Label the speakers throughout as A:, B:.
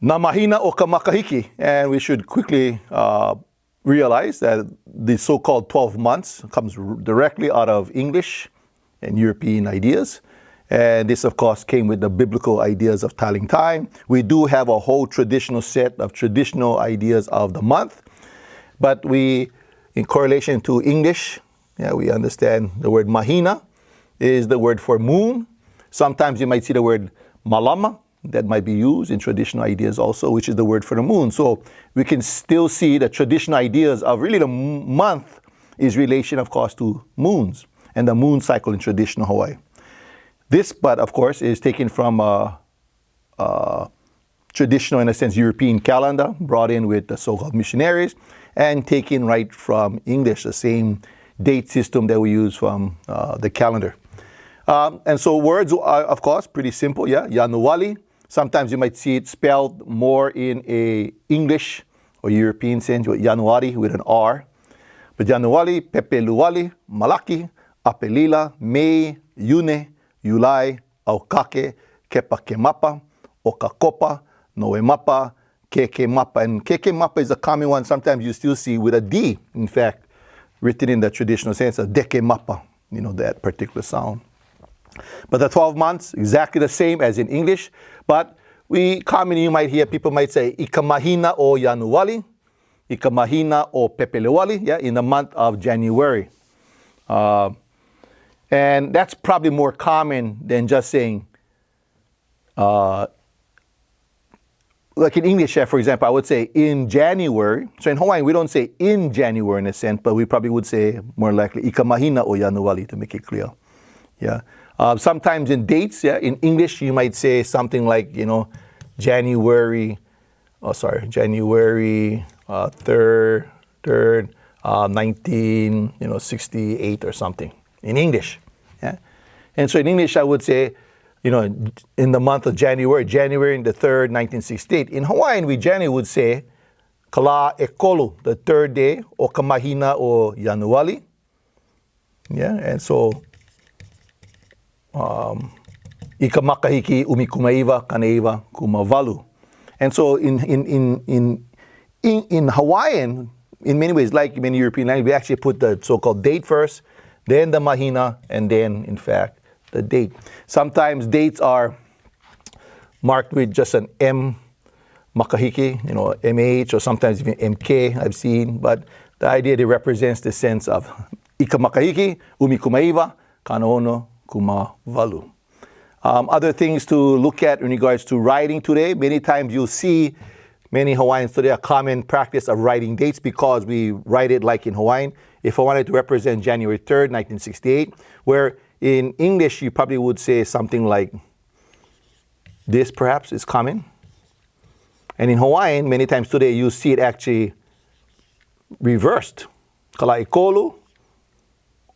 A: Na Mahina o ka Makahiki. And we should quickly realize that the so-called 12 months comes directly out of English and European ideas. And this, of course, came with the biblical ideas of telling time. We do have a whole traditional set of traditional ideas of the month. But we, in correlation to English, we understand the word Mahina is the word for moon. Sometimes you might see the word Malama that might be used in traditional ideas also, which is the word for the moon. So we can still see the traditional ideas of really the month is relation, of course, to moons and the moon cycle in traditional Hawaii. This, but of course, is taken from a traditional, in a sense, European calendar, brought in with the so-called missionaries, and taken right from English, the same date system that we use from the calendar. And so words are, of course, pretty simple, Yanuwali. Sometimes you might see it spelled more in a English or European sense, with Januari with an R. But Yanuwali, Pepeluwali, Malaki, Apelila, Mei, Yune, Yulai, Aukake, Kepakemapa, Okakopa, Noemapa, Kekemapa. And Kekemapa is a common one. Sometimes you still see with a D, in fact, written in the traditional sense of Dekemapa, that particular sound. But the 12 months, exactly the same as in English. But commonly you might hear, people might say, Ikamahina o Yanuwali, Ikamahina o Pepelewali, in the month of January. And that's probably more common than just saying, like in English, for example, I would say in January. So in Hawaiian, we don't say in January in a sense, but we probably would say more likely, Ikamahina o Yanuwali, to make it clear. Sometimes in dates, in English, you might say something like, January 3rd, 1968 or something in English. And so in English, I would say, in the month of January the 3rd, 1968. In Hawaiian, we generally would say, Kala Ekolu, the third day, o Kamahina o Yanuwali. And so, Ika Makahiki umikumaiva kaneiva kumavalu. And so in Hawaiian, in many ways, like many European languages, we actually put the so-called date first, then the Mahina, and then, in fact, the date. Sometimes dates are marked with just an M, Makahiki, MH, or sometimes even MK, I've seen. But the idea, it represents the sense of Ika Makahiki umikumaiva kanono kumavalu. Other things to look at in regards to writing today. Many times you'll see many Hawaiians today a common practice of writing dates because we write it like in Hawaiian. If I wanted to represent January 3rd, 1968, where in English you probably would say something like this, perhaps, is common. And in Hawaiian, many times today you see it actually reversed. Kalaikolu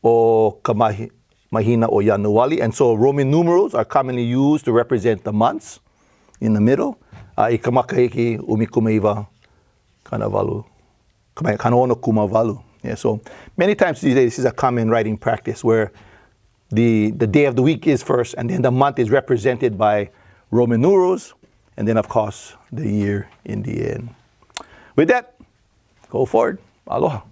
A: or Mahina or Yanuwali. And so Roman numerals are commonly used to represent the months in the middle. Ikamakahiki umikumeiva kanavalu. Kanono kumavalu. So many times these days, this is a common writing practice where the day of the week is first, and then the month is represented by Roman numerals, and then, of course, the year in the end. With that, go forward. Aloha.